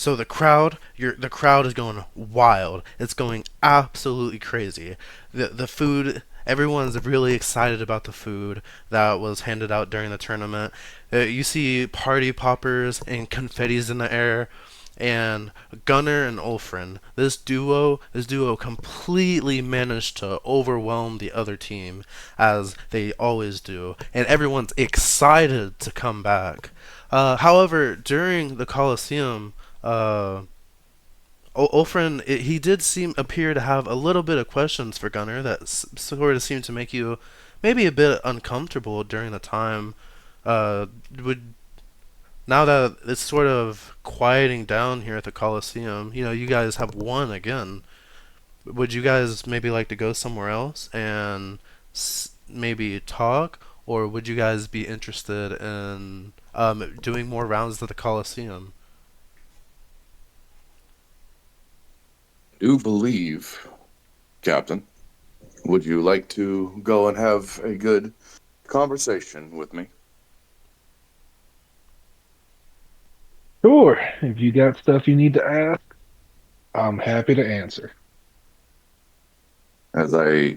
So the crowd is going wild. It's going absolutely crazy. The food, everyone's really excited about the food that was handed out during the tournament. You see party poppers and confettis in the air. And Gunnar and Ulfrin, this duo completely managed to overwhelm the other team as they always do, and everyone's excited to come back. However, during the Colosseum, uh, Ulfrin, he did appear to have a little bit of questions for Gunnar that sort of seemed to make you maybe a bit uncomfortable during the time. Would Now that it's sort of quieting down here at the Coliseum, you guys have won again. Would you guys maybe like to go somewhere else and maybe talk, or would you guys be interested in doing more rounds at the Coliseum? Do believe, Captain. Would you like to go and have a good conversation with me? Sure. If you got stuff you need to ask, I'm happy to answer. As I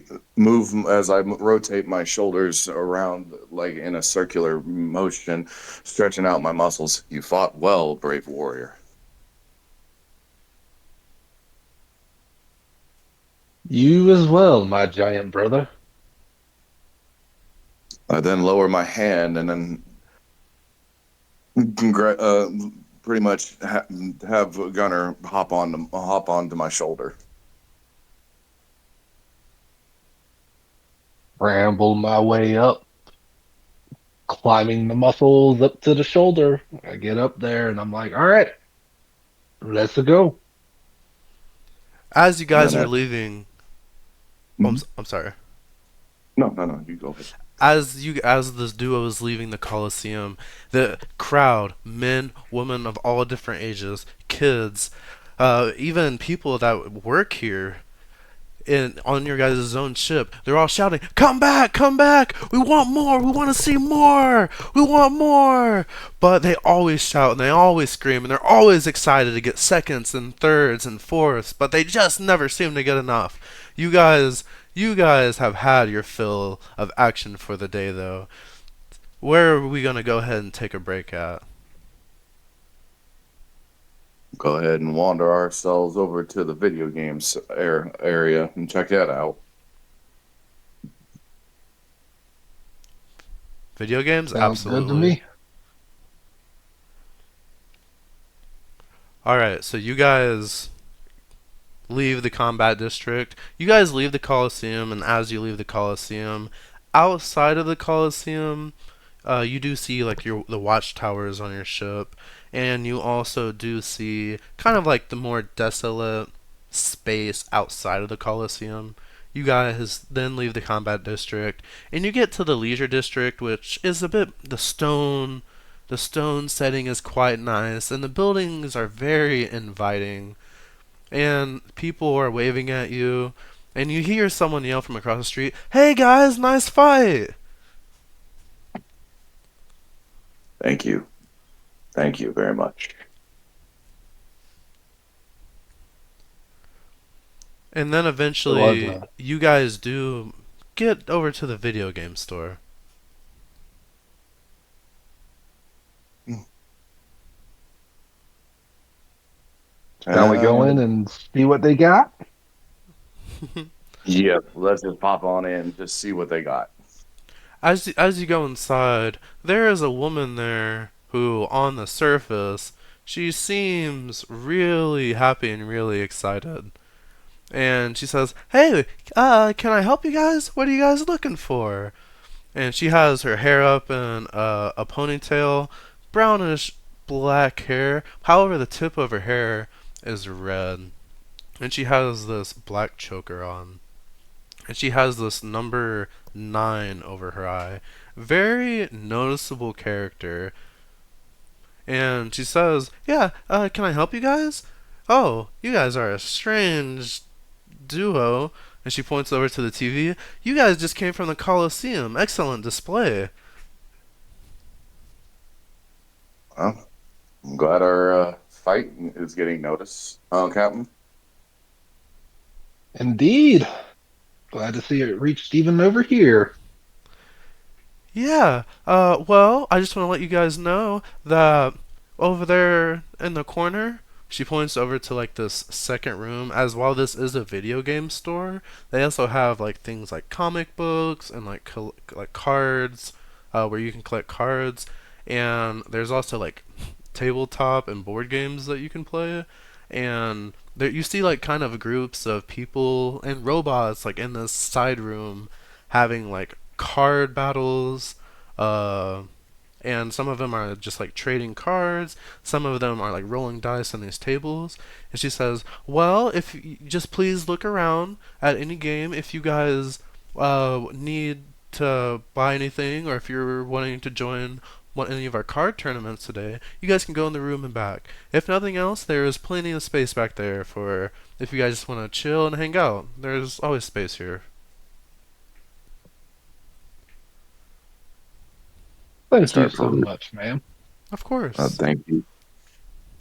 rotate my shoulders around like in a circular motion, stretching out my muscles, you fought well, brave warrior. You as well, my giant brother. I then lower my hand and then congra- uh, pretty much have Gunner hop onto my shoulder. Ramble my way up, climbing the muscles up to the shoulder. I get up there and I'm like, all right, let's go. As you And guys then are at leaving, Mhm. I'm sorry. No, you go ahead. As this duo is leaving the Coliseum, the crowd, men, women of all different ages, kids, even people that work here on your guys' own ship, they're all shouting, "Come back! Come back! We want more! We want to see more! We want more!" But they always shout and they always scream and they're always excited to get seconds and thirds and fourths, but they just never seem to get enough. You guys, you guys have had your fill of action for the day, though. Where are we gonna go ahead and take a break at? Go ahead and wander ourselves over to the video games area and check that out. Video games? Sounds good to Absolutely. me. Alright, so you guys leave the combat district. You guys leave the Coliseum, and as you leave the Coliseum, outside of the Coliseum, you do see like the watchtowers on your ship, and you also do see kind of like the more desolate space outside of the Coliseum. You guys then leave the combat district, and you get to the leisure district, which is a bit The stone setting is quite nice, and the buildings are very inviting, and people are waving at you, and you hear someone yell from across the street, "Hey guys, nice fight!" Thank you. Thank you very much. And then It was eventually, you guys do get over to the video game store. Shall we go in And and see what they got? yeah, let's just pop on in and just see what they got. As you go inside, there is a woman there who, on the surface, she seems really happy and really excited. And she says, "Hey, can I help you guys? What are you guys looking for?" And she has her hair up in a ponytail, brownish black hair. However, the tip of her hair is red, and she has this black choker on, and she has this number 9 over her eye. Very noticeable character. And she says, "Yeah, can I help you guys? Oh, you guys are a strange duo." And she points over to the TV. "You guys just came from the Coliseum. Excellent display." Well, I'm glad our fight is getting noticed, Captain. Indeed. Glad to see it reached even over here. Yeah. Well, I just want to let you guys know that over there in the corner, she points over to like this second room. As while this is a video game store, they also have like things like comic books and like like cards, where you can collect cards, and there's also like tabletop and board games that you can play, and there you see like kind of groups of people and robots like in this side room having like card battles, uh, and some of them are just like trading cards. Some of them are like rolling dice on these tables. And she says, "Well, if you just please look around at any game if you guys need to buy anything, or if you're wanting to join any of our card tournaments today, you guys can go in the room and back. If nothing else, there is plenty of space back there for if you guys just want to chill and hang out. There's always space here." Thank you Start so for much, ma'am. Of course. thank you,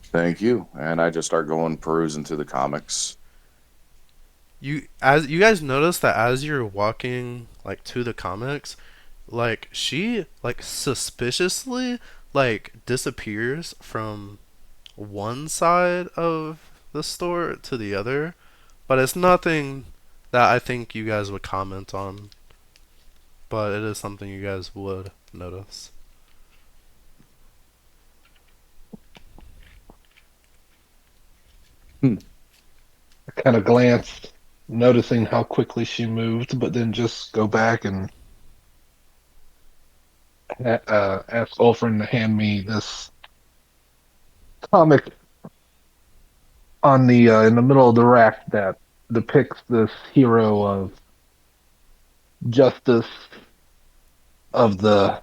thank you, and I just start going perusing through the comics. You guys notice that as you're walking like to the comics, like she like suspiciously like disappears from one side of the store to the other, but it's nothing that I think you guys would comment on, but it is something you guys would notice. Hmm. I kind of glanced, noticing how quickly she moved, but then just go back and ask Ulfrin to hand me this comic on the in the middle of the rack that depicts this hero of justice of the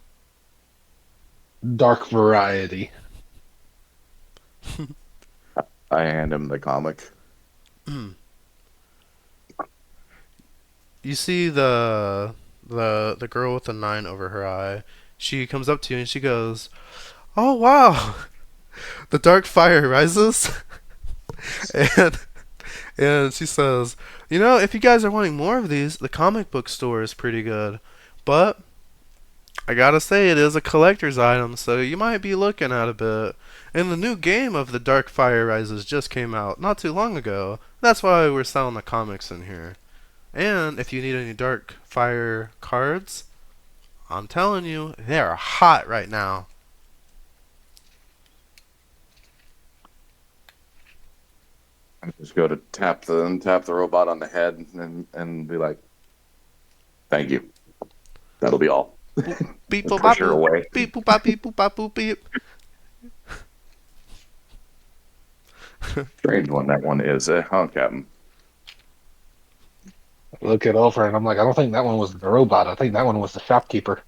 dark variety. I hand him the comic. You see the girl with the 9 over her eye. She comes up to you and she goes, "Oh wow, the dark fire rises." and and she says, "You know, if you guys are wanting more of these, the comic book store is pretty good. But I gotta say, it is a collector's item, so you might be looking at a bit. And the new game of The Dark Fire Rises just came out not too long ago. That's why we're selling the comics in here. And if you need any Dark Fire cards, I'm telling you, they are hot right now." I just go to tap the robot on the head and be like, "Thank you. That'll be all." Boop, beep, Just boop, bop, push her boop. away. Beep, boop, bop, beep, boop, bop, boop, beep. Strange one that one is, huh, Captain? I look at Ulfrin and I'm like, I don't think that one was the robot. I think that one was the shopkeeper.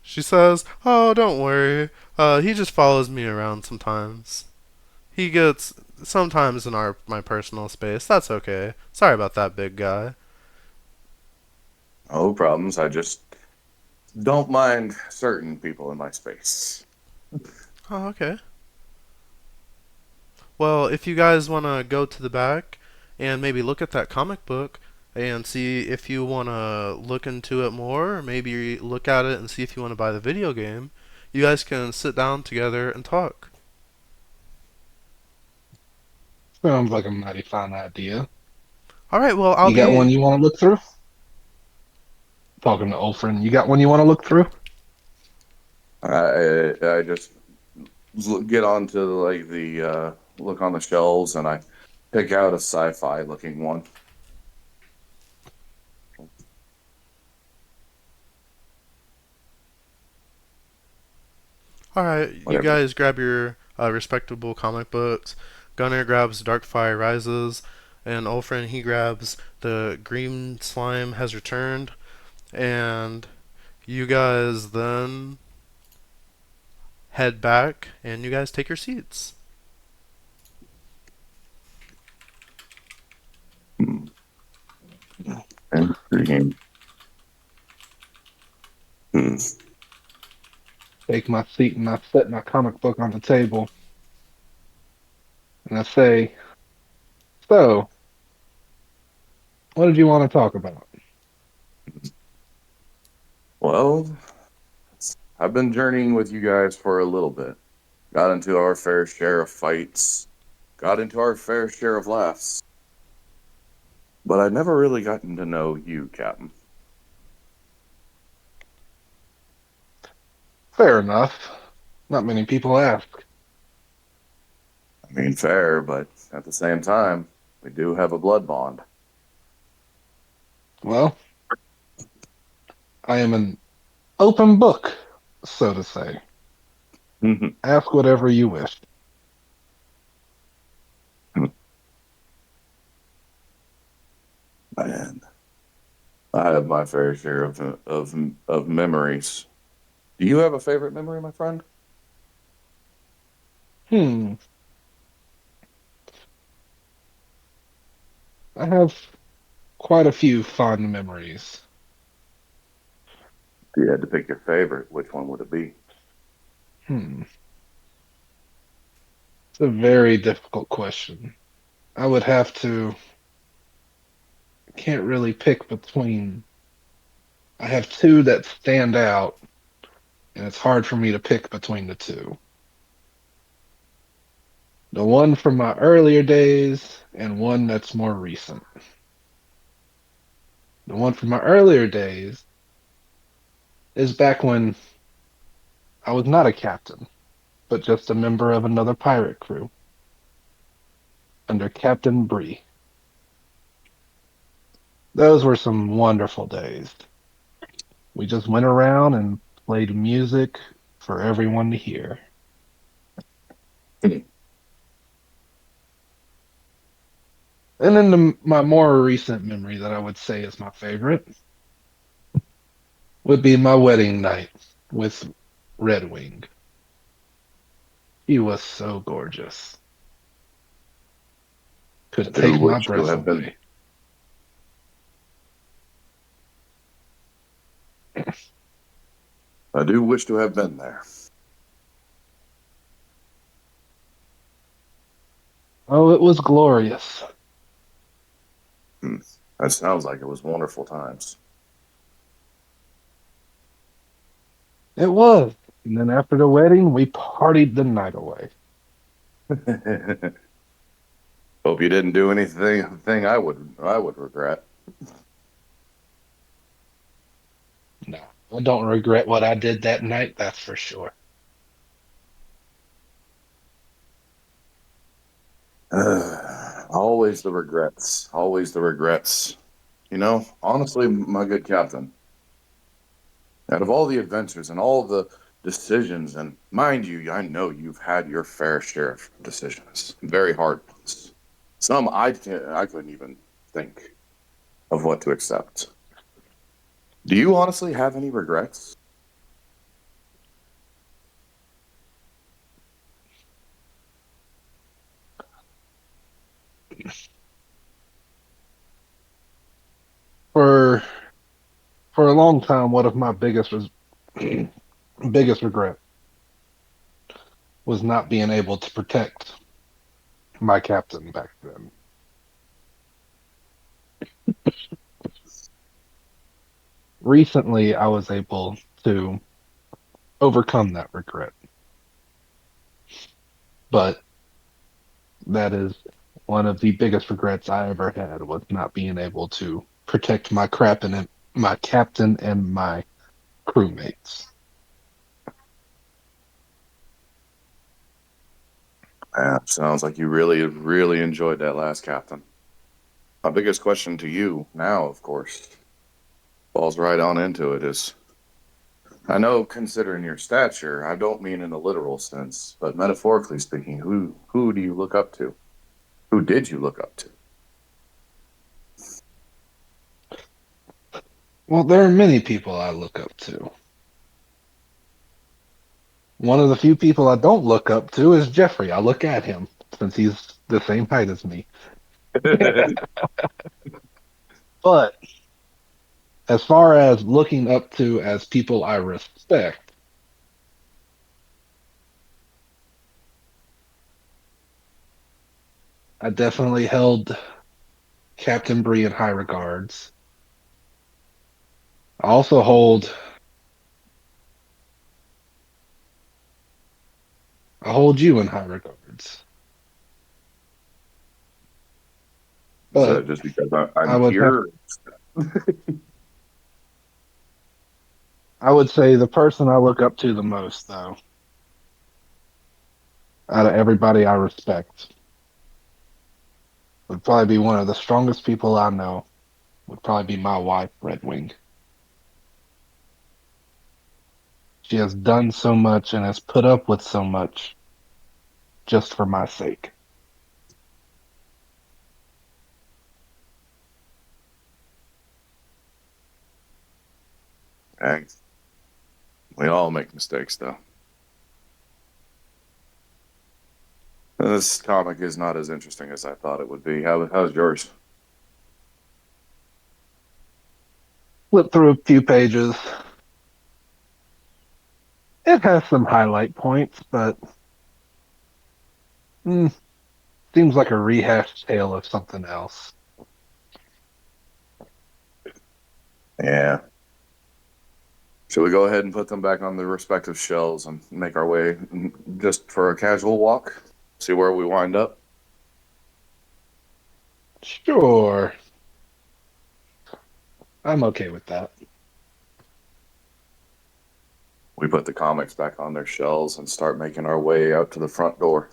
She says, "Oh, don't worry. He just follows me around sometimes. He gets sometimes in my personal space. That's okay. Sorry about that, big guy." No problems. I just don't mind certain people in my space. Oh, okay. Well, if you guys want to go to the back and maybe look at that comic book and see if you want to look into it more, or maybe look at it and see if you want to buy the video game, you guys can sit down together and talk. Sounds like a mighty fine idea. All right, well, I'll You got one be. you want to look through? Talking to Ulfrin, you got one you want to look through? I just get onto like the look on the shelves and I pick out a sci-fi looking one. All right, you Whatever. guys grab your respectable comic books. Gunner grabs Darkfire Rises, and Ulfrin he grabs the Green Slime Has Returned, and you guys then head back and you guys take your seats. Intriguing. Hmm. Take my seat and I set my comic book on the table and I say, "So, what did you want to talk about?" Well, I've been journeying with you guys for a little bit. Got into our fair share of fights, got into our fair share of laughs, but I've never really gotten to know you, Captain. Fair enough. Not many people ask. I mean, fair, but at the same time, we do have a blood bond. Well, I am an open book, so to say. Ask whatever you wish. Man, I have my fair share of memories. Do you have a favorite memory, my friend? Hmm. I have quite a few fond memories. If you had to pick your favorite, which one would it be? Hmm. It's a very difficult question. I would have to, can't really pick between. I have two that stand out, and it's hard for me to pick between the two. The one from my earlier days and one that's more recent. The one from my earlier days is back when I was not a captain, but just a member of another pirate crew under Captain Bree. Those were some wonderful days. We just went around and played music for everyone to hear. And then my more recent memory that I would say is my favorite would be my wedding night with Red Wing. He was so gorgeous. I Could do take my wish to breath have been. away. I do wish to have been there. Oh, it was glorious. Hmm. That sounds like it was wonderful times. It was. And then after the wedding, we partied the night away. Hope you didn't do anything thing I would regret. No, I don't regret what I did that night, that's for sure. Always the regrets. Always the regrets. Honestly, my good captain, out of all the adventures and all the decisions, and mind you, I know you've had your fair share of decisions, very hard ones. Some I couldn't even think of what to accept. Do you honestly have any regrets? For for a long time, one of my biggest regret was not being able to protect my captain back then. Recently, I was able to overcome that regret, but that is one of the biggest regrets I ever had was not being able to protect my captain and my crewmates. Yeah, sounds like you really, really enjoyed that last captain. My biggest question to you now, of course, falls right on into it is I know considering your stature, I don't mean in a literal sense, but metaphorically speaking, who do you look up to? Who did you look up to? Well, there are many people I look up to. One of the few people I don't look up to is Jeffrey. I look at him since he's the same height as me. But as far as looking up to as people I respect, I definitely held Captain Bree in high regards. I also hold you in high regards. Is But that just because I I'm would have here? I would say the person I look up to the most though, out of everybody I respect, would probably be one of the strongest people I know. Would probably be my wife, Red Wing. She has done so much and has put up with so much just for my sake. Hey, we all make mistakes, though. This comic is not as interesting as I thought it would be. How's yours? Flip through a few pages. It has some highlight points, but mm, seems like a rehashed tale of something else. Yeah. Should we go ahead and put them back on the respective shelves and make our way just for a casual walk? See where we wind up? Sure, I'm okay with that. We put the comics back on their shelves and start making our way out to the front door.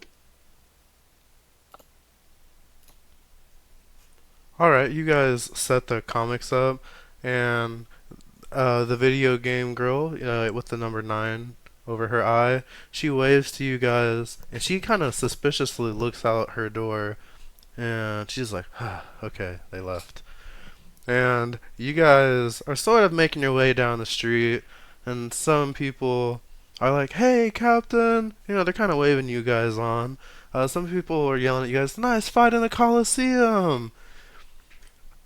All right, you guys set the comics up, and the video game girl with the number 9 over her eye, she waves to you guys, and she kind of suspiciously looks out her door, and she's like, ah, okay, they left. And you guys are sort of making your way down the street, and some people are like, hey, Captain! You know, they're kind of waving you guys on. Some people are yelling at you guys, nice fight in the Coliseum!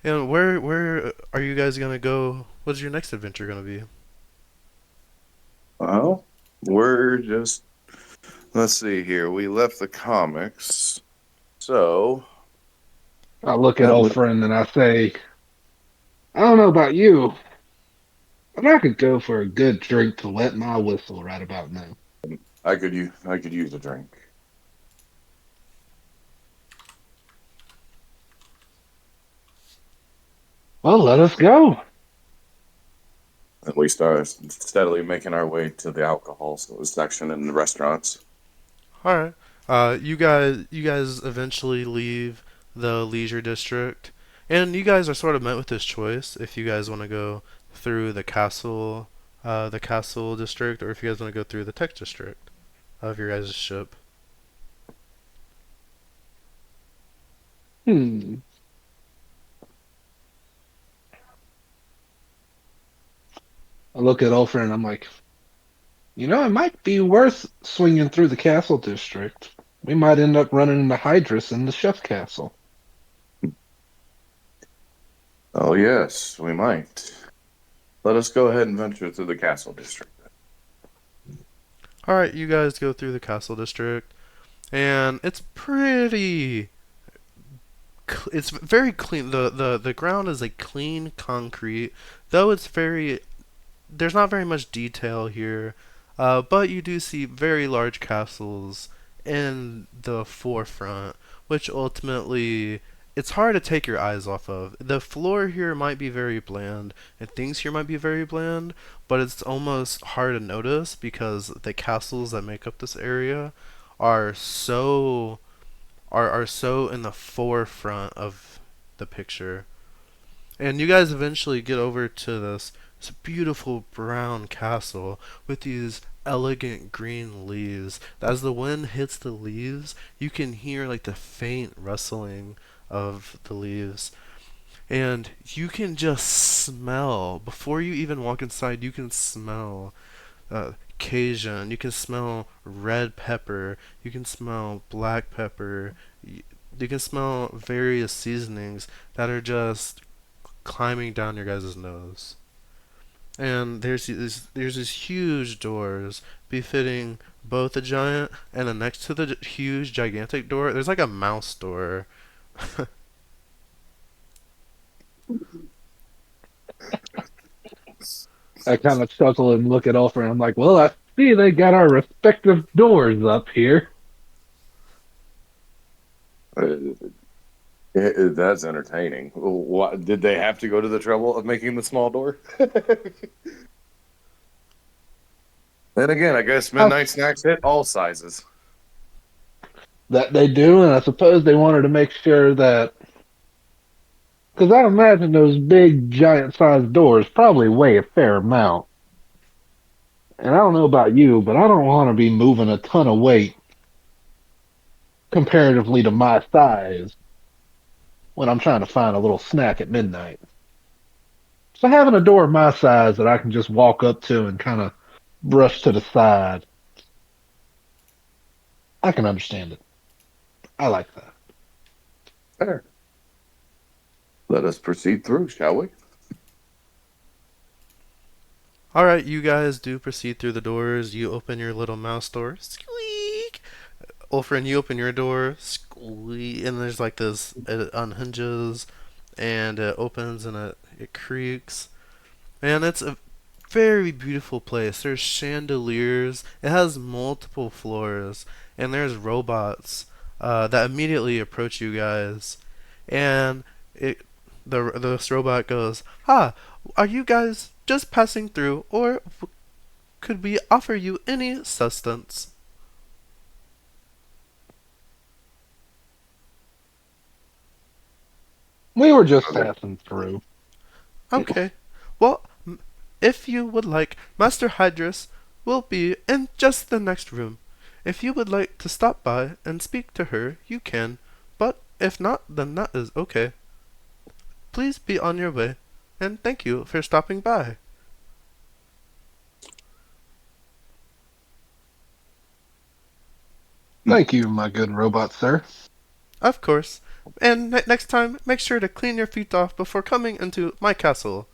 And where are you guys gonna go? What's your next adventure gonna be? Well, we're just, let's see here. We left the comics. So, I look at that old would, friend and I say, I don't know about you, but I could go for a good drink to wet my whistle right about now. I could use a drink. Well, let us go. And we start steadily making our way to the alcohol section in the restaurants. All right. You guys eventually leave the leisure district, and you guys are sort of met with this choice if you guys want to go through the castle district, or if you guys want to go through the tech district of your guys' ship. Hmm. I look at old friend and I'm like, it might be worth swinging through the castle district. We might end up running into Hydrus in the chef castle. Oh, yes, we might. Let us go ahead and venture through the castle district. All right, you guys go through the castle district, and it's pretty. It's very clean. The ground is like clean concrete, though it's very there's not very much detail here, but you do see very large castles in the forefront, which ultimately it's hard to take your eyes off of. The floor here might be very bland, and things here might be very bland, but it's almost hard to notice because the castles that make up this area are so in the forefront of the picture. And you guys eventually get over to this beautiful brown castle with these elegant green leaves. As the wind hits the leaves, you can hear like the faint rustling of the leaves. And you can just smell, before you even walk inside, you can smell Cajun, you can smell red pepper, you can smell black pepper, you can smell various seasonings that are just climbing down your guys' nose. And there's these huge doors befitting both a giant, and then next to the huge gigantic door, there's like a mouse door. I kind of chuckle and look at Ulfrin. I'm like, well, I see they got our respective doors up here. Uh, that's entertaining. What, did they have to go to the trouble of making the small door? Then again, I guess Uh, midnight snacks hit all sizes. that they do, and I suppose they wanted to make sure that. Because I imagine those big, giant sized doors probably weigh a fair amount. And I don't know about you, but I don't want to be moving a ton of weight comparatively to my size when I'm trying to find a little snack at midnight. So having a door my size that I can just walk up to and kind of brush to the side, I can understand it. I like that. Fair. Let us proceed through, shall we? Alright, you guys do proceed through the doors. You open your little mouse door. Squeak! Ulfrin, you open your door. Squeak! And there's like this, it unhinges, and it opens, and it creaks. And it's a very beautiful place. There's chandeliers. It has multiple floors, and there's robots that immediately approach you guys. And it this robot goes, "Ah, are you guys just passing through, or could we offer you any sustenance?" We were just Okay. passing through. Okay. Well, if you would like, Master Hydrus will be in just the next room. If you would like to stop by and speak to her, you can. But if not, then that is okay. Please be on your way, and thank you for stopping by. Thank you, my good robot sir. Of course. And next time, make sure to clean your feet off before coming into my castle.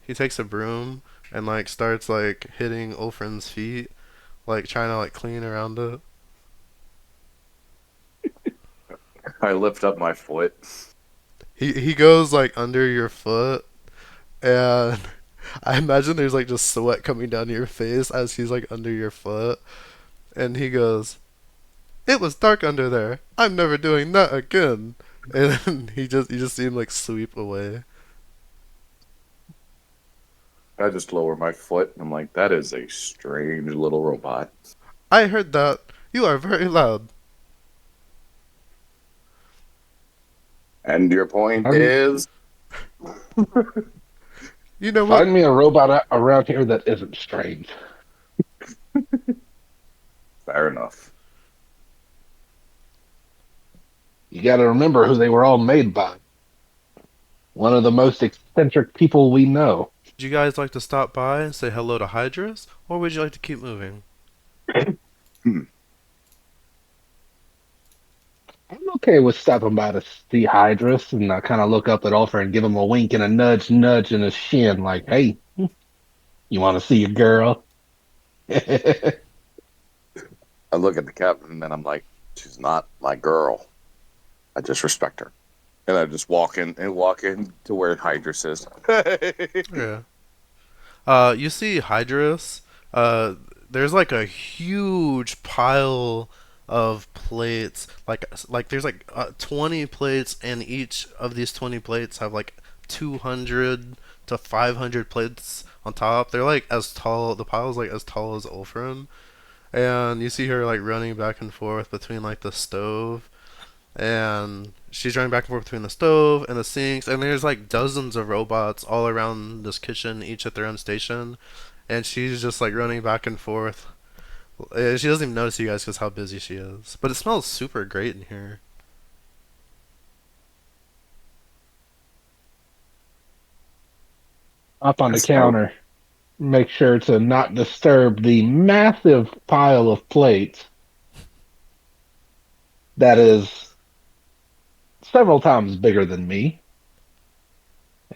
He takes a broom and like starts like hitting Ulfrin's feet, like trying to like clean around it. I lift up my foot. He goes like under your foot, and I imagine there's like just sweat coming down your face as he's like under your foot, and he goes, "It was dark under there. I'm never doing that again." And then you just see him like sweep away. I just lower my foot. I'm like, that is a strange little robot. I heard that. You are very loud. And your point I'm, is? You know what? find me a robot around here that isn't strange. Fair enough. You got to remember who they were all made by. One of the most eccentric people we know. Would you guys like to stop by and say hello to Hydrus, or would you like to keep moving? I'm okay with stopping by to see Hydrus, and I kind of look up at Ulfr and give him a wink and a nudge, nudge in his shin, like, "Hey, you want to see a girl?" I look at the captain and I'm like, she's not my girl. I just respect her. And I just walk in to where Hydrus is. Yeah. You see Hydrus. There's like a huge pile of plates. Like there's like 20 plates, and each of these 20 plates have like 200 to 500 plates on top. They're like as tall. The pile's like as tall as Ulfrin, and you see her like running back and forth between like the stove, and she's running back and forth between the stove and the sinks, and there's like dozens of robots all around this kitchen, each at their own station, and she's just like running back and forth. She doesn't even notice you guys because how busy she is, but it smells super great in here. Up on the That's how- counter, make sure to not disturb the massive pile of plates that is several times bigger than me.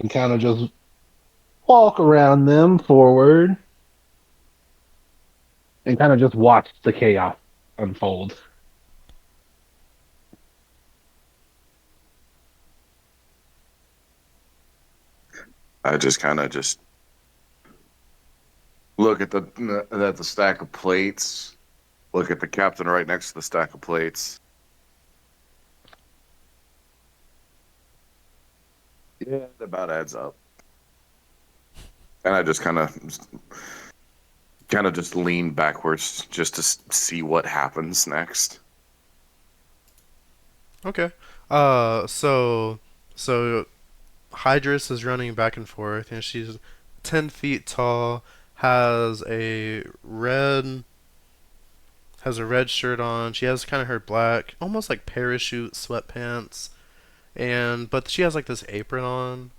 and kind of just walk around them forward and kind of just watch the chaos unfold. I just kind of just look at the stack of plates. Look at the captain right next to the stack of plates. Yeah, it about adds up. And I just kind of just lean backwards just to see what happens next. Okay. So Hydrus is running back and forth, and she's 10 feet tall, has a red has a red shirt on. She has kind of her black, almost like parachute sweatpants, and but she has like this apron on.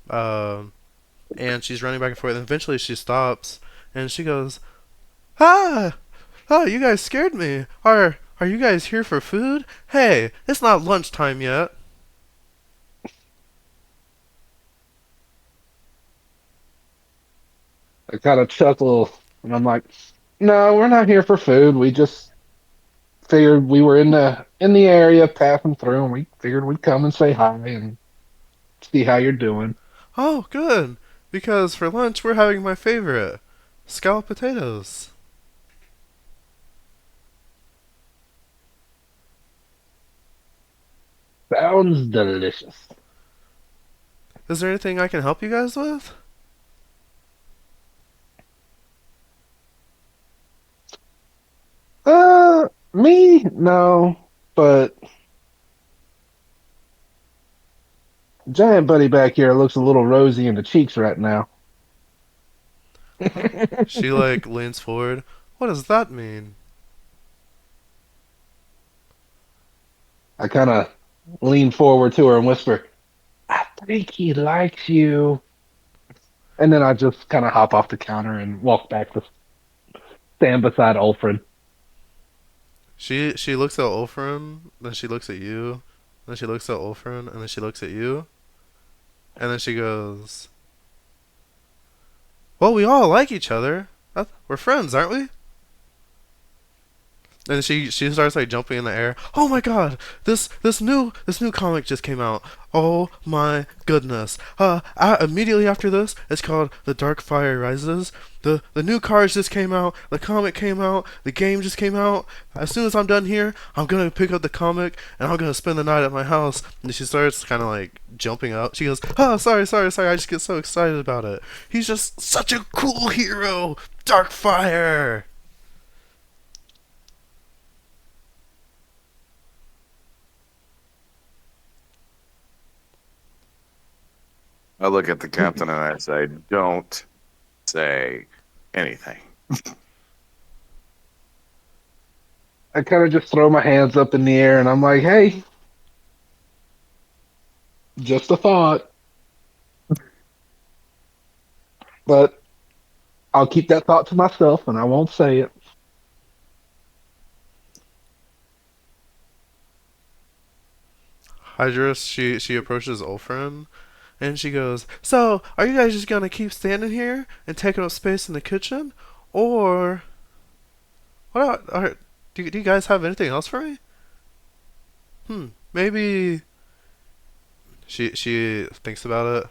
Um, and she's running back and forth. And eventually, she stops, and she goes, "Ah, oh, you guys scared me. Are you guys here for food? Hey, it's not lunchtime yet." I kind of chuckle and I'm like, "No, we're not here for food. We just figured we were in the area passing through, and we figured we'd come and say hi and see how you're doing." Oh, good. Because for lunch we're having my favorite, scalloped potatoes. Sounds delicious. Is there anything I can help you guys with? Me? No, but Giant Buddy back here looks a little rosy in the cheeks right now. She like leans forward. What does that mean? I kind of lean forward to her and whisper, "I think he likes you." And then I just kind of hop off the counter and walk back to stand beside Ulfrin. She looks at Ulfrin, then she looks at you, then she looks at Ulfrin, and then she looks at you, and then she goes, "Well, we all like each other. We're friends, aren't we?" And she starts like jumping in the air. Oh my god! This new comic just came out. Oh my goodness! Immediately after this, it's called The Dark Fire Rises. The new cards just came out. The comic came out. The game just came out. As soon as I'm done here, I'm gonna pick up the comic and I'm gonna spend the night at my house. And she starts kind of like jumping up. She goes, "Oh, sorry. I just get so excited about it. He's just such a cool hero. Dark Fire." I look at the captain and I say, "Don't say anything." I kind of just throw my hands up in the air and I'm like, "Hey, just a thought." But I'll keep that thought to myself and I won't say it. Hydrus, she approaches Ulfrin, and she goes, "So, are you guys just gonna keep standing here and taking up space in the kitchen, or do you guys have anything else for me? Maybe." She thinks about it.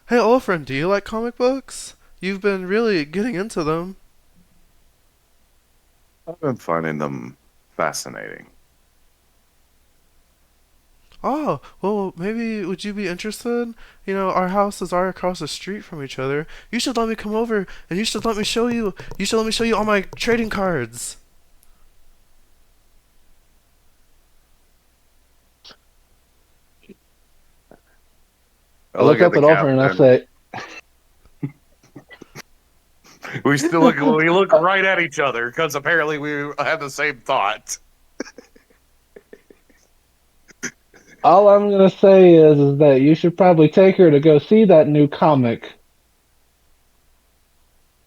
"Hey, Ulfrin, do you like comic books? You've been really getting into them." I've been finding them fascinating. "Oh, well, maybe would you be interested? Our houses are across the street from each other. You should let me come over, and you should let me show you. You should let me show you all my trading cards." I I look look at up the at Ulfrin and I captain. say, We look right at each other because apparently we had the same thought. "All I'm going to say is that you should probably take her to go see that new comic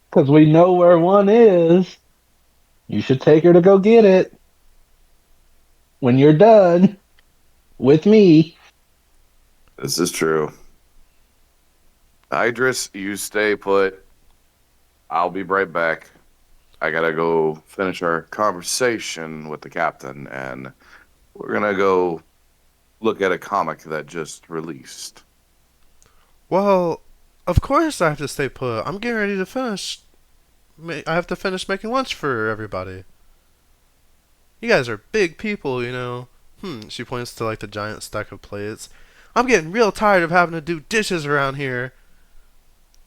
because we know where one is. You should take her to go get it when you're done with me." This is true. Idris, you stay put. I'll be right back. I gotta go finish our conversation with the captain, and we're gonna go look at a comic that just released. Well, of course I have to stay put. I'm getting ready to finish. I have to finish making lunch for everybody. You guys are big people, you know. She points to like the giant stack of plates. I'm getting real tired of having to do dishes around here.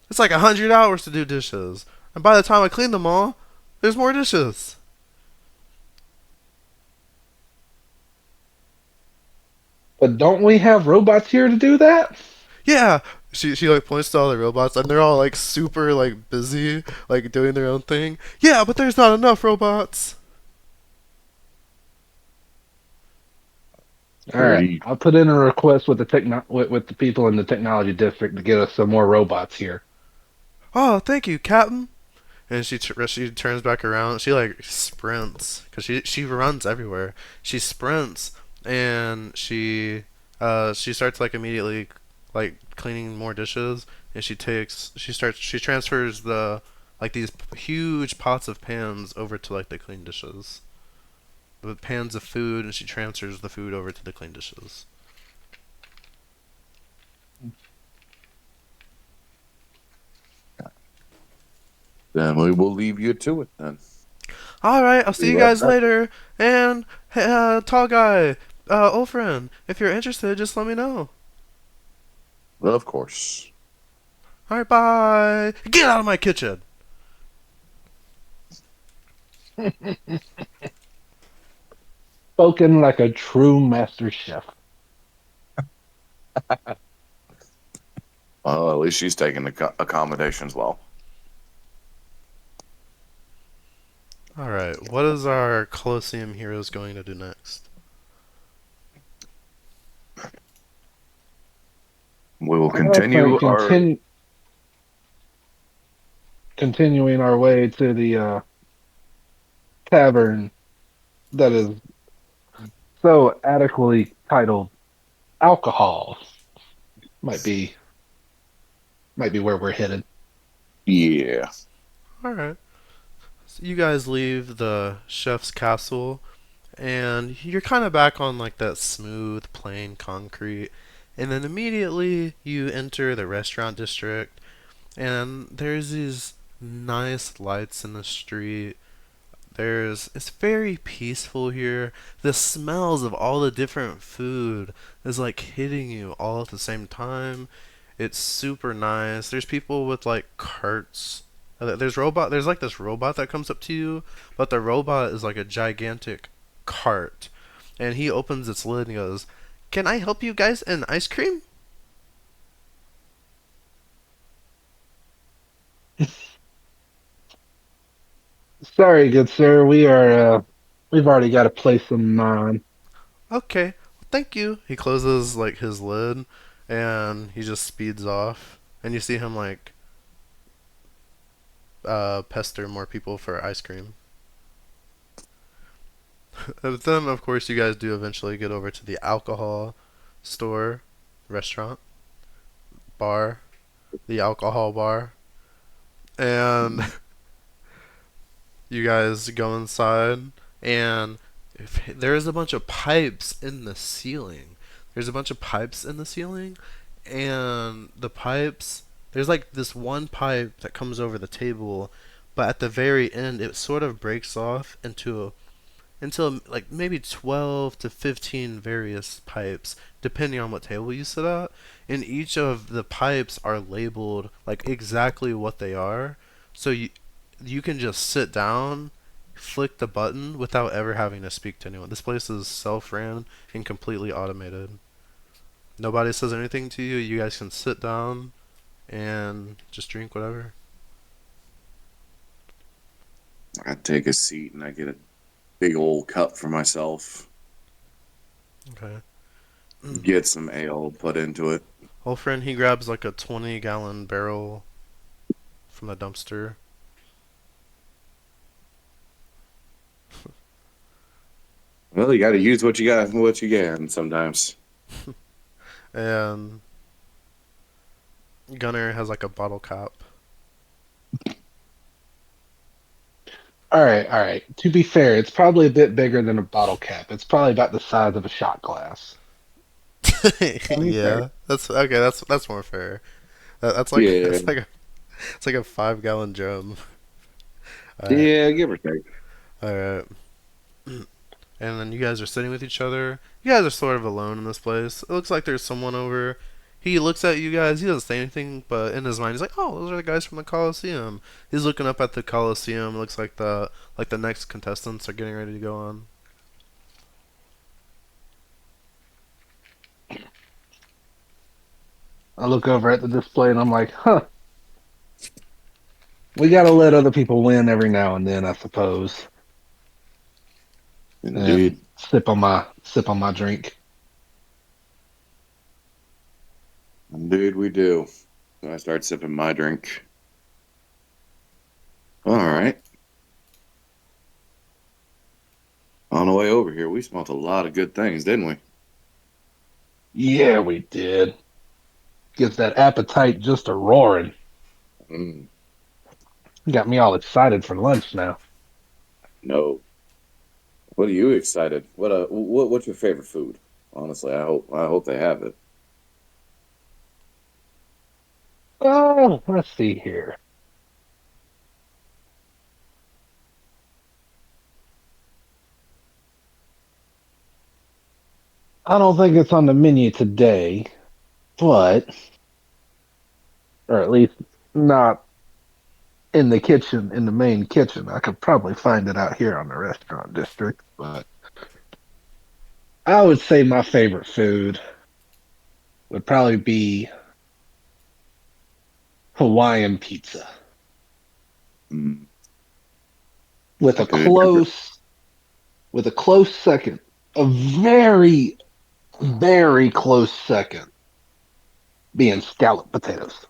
It's like 100 hours to do dishes. And by the time I clean them all, there's more dishes. But don't we have robots here to do that? Yeah. She like points to all the robots and they're all like super like busy, like doing their own thing. Yeah, but there's not enough robots. All right, Pretty. I'll put in a request with with the people in the technology district to get us some more robots here. Oh, thank you, Captain. And she turns back around. She like sprints because she runs everywhere. She sprints and she starts like immediately like cleaning more dishes. And she transfers the like these huge pots of pans over to like the clean dishes. The pans of food, and she transfers the food over to the clean dishes. Then we will leave you to it then. All right, I'll see Be you right guys back. later. And tall guy, old friend, if you're interested, just let me know. Of course. All right, bye. Get out of my kitchen. Spoken like a true master chef. Well, at least she's taking accommodations well. All right, what is our Colosseum heroes going to do next? We will I continue think our. continuing our way to the tavern that is so adequately titled alcohol might be might be where we're headed. Yeah. All right, so you guys leave the chef's castle, and you're kind of back on like that smooth, plain concrete. And then immediately you enter the restaurant district, and there's these nice lights in the street. It's very peaceful here. The smells of all the different food is like hitting you all at the same time. It's super nice. There's people with like carts. There's like this robot that comes up to you, but the robot is like a gigantic cart. And he opens its lid and goes, "Can I help you guys in ice cream?" Sorry, good sir, we've already got a place in mind. Okay, thank you. He closes like his lid and he just speeds off. And you see him like pester more people for ice cream. But then, of course, you guys do eventually get over to the alcohol store, restaurant, bar, the alcohol bar, and you guys go inside, and there's a bunch of pipes in the ceiling. There's a bunch of pipes in the ceiling, and the pipes. There's like this one pipe that comes over the table, but at the very end, it sort of breaks off into like maybe 12 to 15 various pipes depending on what table you sit at, and each of the pipes are labeled like exactly what they are, so you can just sit down, flick the button without ever having to speak to anyone. This place is self-ran and completely automated. Nobody says anything to you. You guys can sit down and just drink whatever. I take a seat and I get a big old cup for myself. Okay. Get some ale put into it. Old friend, he grabs like a 20-gallon barrel from the dumpster. Well, you got to use what you got, what you can sometimes. And Gunner has like a bottle cap. All right. To be fair, it's probably a bit bigger than a bottle cap. It's probably about the size of a shot glass. To be fair. Yeah, that's okay. That's more fair. That's like Yeah, it's like a 5 gallon drum. All right, yeah, give or take. all right. And then you guys are sitting with each other. You guys are sort of alone in this place. It looks like there's someone over. He looks at you guys. He doesn't say anything, but in his mind, he's like, "Oh, those are the guys from the Coliseum." He's looking up at the Coliseum. It looks like the next contestants are getting ready to go on. I look over at the display and I'm like, huh, we gotta let other people win every now and then, I suppose. And Indeed. sip on my drink. Indeed, we do. So I start sipping my drink. All right. On the way over here, we smelt a lot of good things, didn't we? Yeah, we did. Gets that appetite just a roaring. Mm, Got me all excited for lunch now. no. What are you excited? What's your favorite food? Honestly, I hope they have it. Oh, let's see here. I don't think it's on the menu today, but, or at least not in the kitchen, in the main kitchen. I could probably find it out here on the restaurant district, but I would say my favorite food would probably be Hawaiian pizza Mm, with a good. close second, a very, very close second being scalloped potatoes.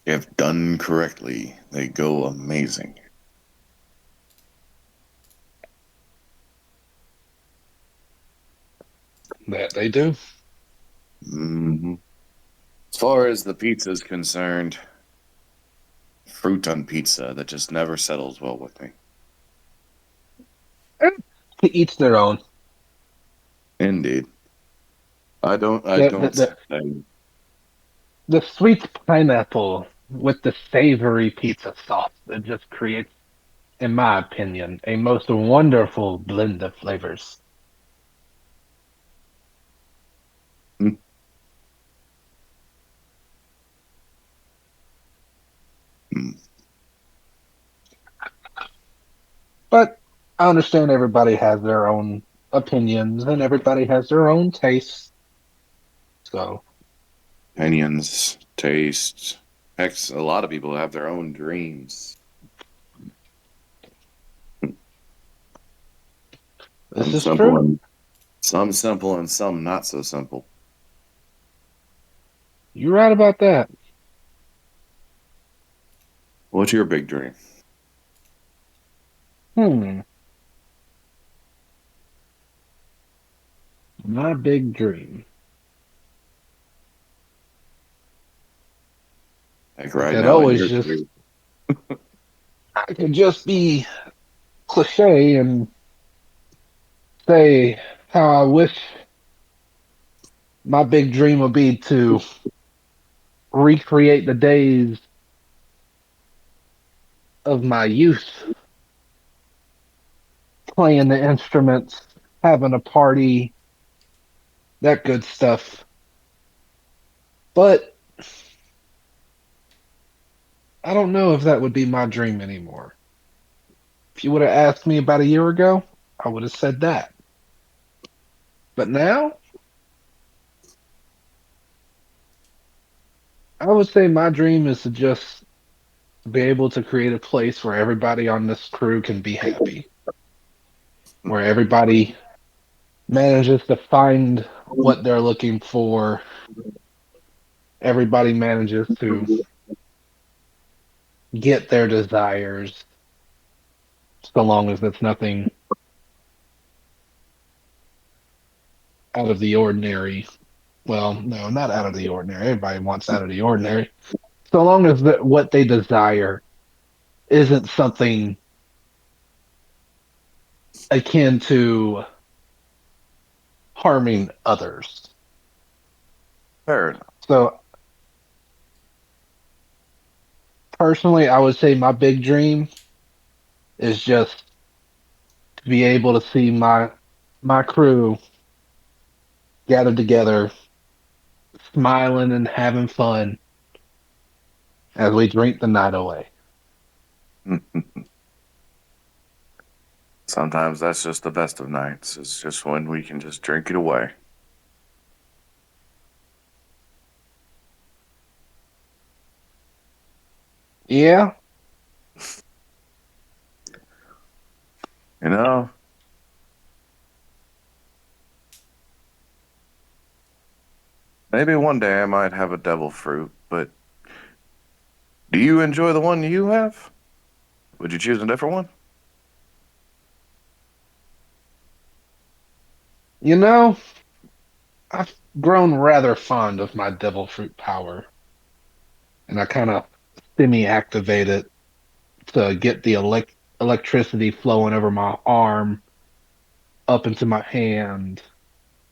If done correctly, they go amazing. That they do. Hmm. As far as the pizza is concerned, fruit on pizza that just never settles well with me. Eh, to each their own. Indeed. I The, don't say the sweet pineapple with the savory pizza sauce that just creates, in my opinion, a most wonderful blend of flavors. mm, mm. But I understand everybody has their own opinions and everybody has their own tastes. So, Opinions, tastes. Heck, a lot of people have their own dreams. this Some is simple true. and some not so simple. You're right about that. What's your big dream? Hmm. My big dream. Like I right could now in always your just, career. I could just be cliche and say how I wish my big dream would be to recreate the days of my youth, playing the instruments, having a party, that good stuff. But I don't know if that would be my dream anymore. If you would have asked me about a year ago, I would have said that. But now, I would say my dream is to just be able to create a place where everybody on this crew can be happy, where everybody manages to find what they're looking for. Everybody manages to get their desires, so long as it's nothing out of the ordinary Well, no, not out of the ordinary. Everybody wants out of the ordinary. So long as what they desire isn't something akin to harming others. Fair enough. So personally, I would say my big dream is just to be able to see my crew gathered together, smiling and having fun as we drink the night away. Sometimes that's just the best of nights. It's just when we can just drink it away. Yeah, You know, maybe one day I might have a devil fruit, but do you enjoy the one you have? Would you choose a different one? you know, I've grown rather fond of my devil fruit power, and I kind of semi-activate it to get the electricity flowing over my arm up into my hand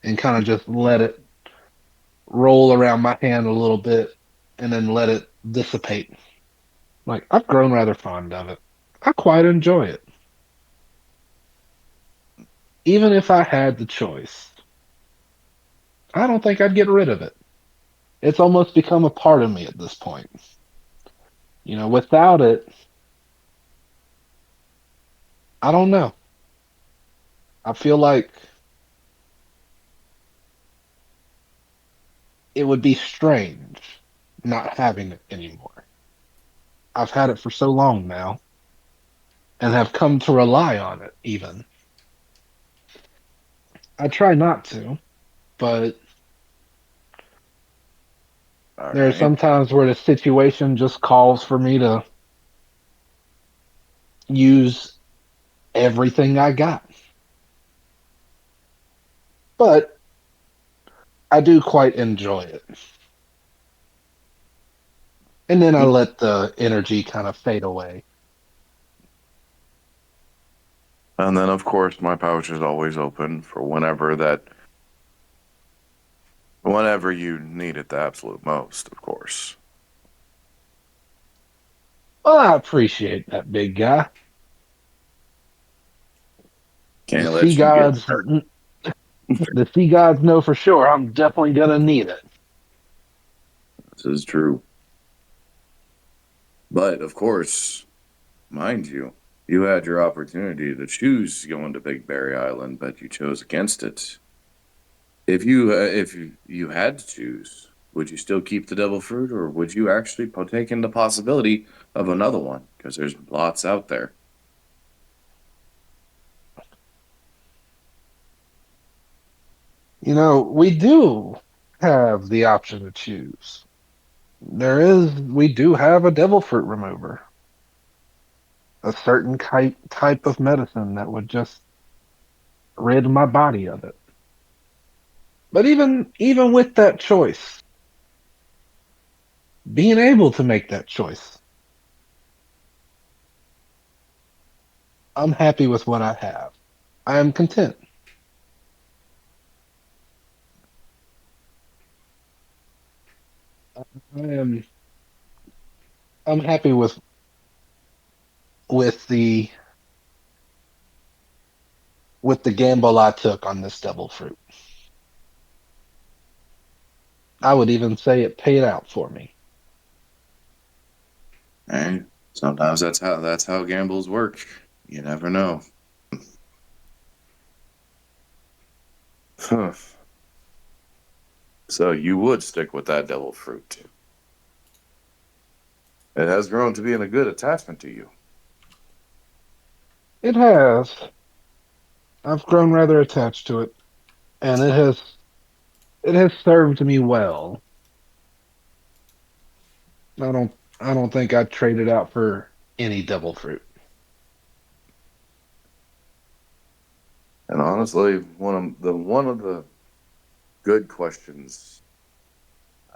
and kind of just let it roll around my hand a little bit and then let it dissipate. Like, I've grown rather fond of it. I quite enjoy it. Even if I had the choice, I don't think I'd get rid of it. It's almost become a part of me at this point. Without it, I don't know. I feel like it would be strange not having it anymore. I've had it for so long now and have come to rely on it even. I try not to, but All there are right. some times where the situation just calls for me to use everything I got. But I do quite enjoy it. And then I let the energy kind of fade away. And then, of course, my pouch is always open for whenever you need it the absolute most, of course. Well, I appreciate that, big guy. The Can't sea let you get gods, hurt. the sea gods know for sure I'm definitely gonna need it. This is true. But, of course, mind you, you had your opportunity to choose going to Big Berry Island, but you chose against it. If you had to choose, would you still keep the devil fruit, or would you actually partake in the possibility of another one? Because there's lots out there. We do have the option to choose. We do have a devil fruit remover, a certain type of medicine that would just rid my body of it. But even with that choice, being able to make that choice, I'm happy with what I have. I am content. I am I'm happy with the with the gamble I took on this devil fruit. I would even say it paid out for me. And sometimes that's how gambles work. You never know. Huh. So you would stick with that devil fruit. It has grown to being a good attachment to you. It has. I've grown rather attached to it, and it has served me well. I don't think I'd trade it out for any devil fruit. And honestly, one of the good questions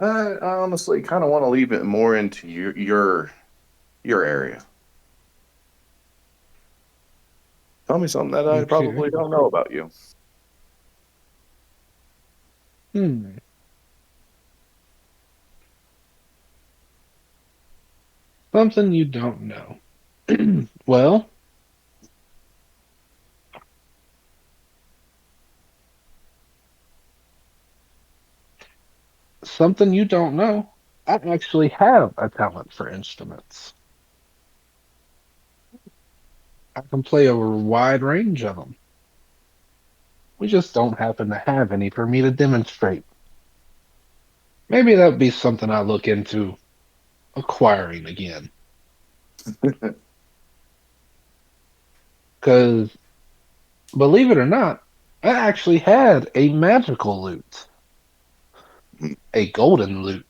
I honestly kind of want to leave it more into your area. Tell me something that I Okay. probably don't know about you. Hmm. Something you don't know. Well, something you don't know. I actually have a talent for instruments. I can play a wide range of them. We just don't happen to have any for me to demonstrate. Maybe that would be something I look into acquiring again. Because believe it or not, I actually had a magical lute, a golden lute,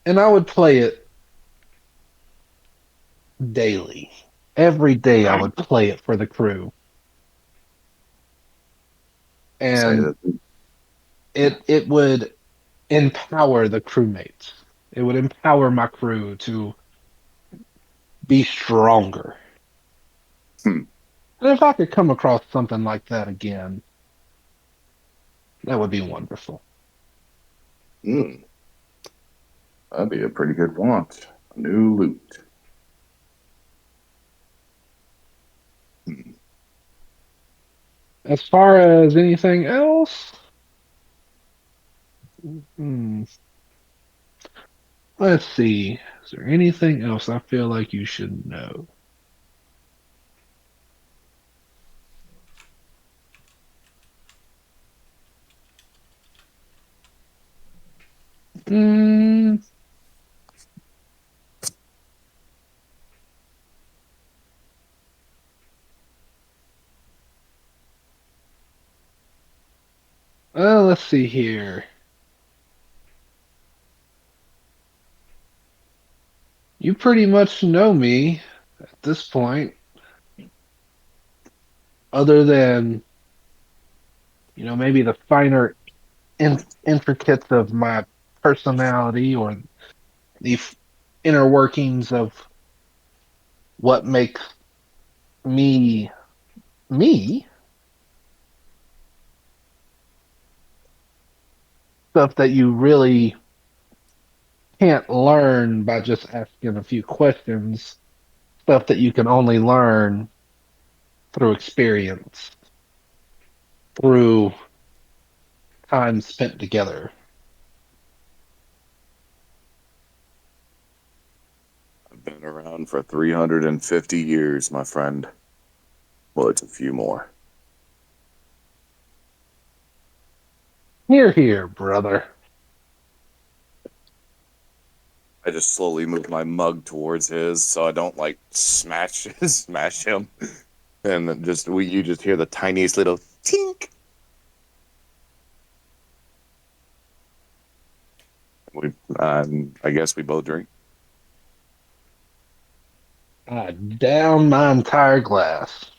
and I would play it daily. Every day I would play it for the crew. Say And that. it would empower the crewmates. It would empower my crew to be stronger. Hmm. And if I could come across something like that again, that would be wonderful. Hmm. That'd be a pretty good want. A new loot. Hmm. As far as anything else, hmm, let's see. Is there anything else I feel like you should know? Hmm, well, let's see here. You pretty much know me at this point, other than, maybe the finer intricates of my personality or the inner workings of what makes me me, stuff that you really can't learn by just asking a few questions, stuff that you can only learn through experience, through time spent together. I've been around for 350 years, my friend. Well, it's a few more. Here, here, brother. I just slowly move my mug towards his so I don't like smash him. And then you just hear the tiniest little tink. We I guess we both drink. I down my entire glass.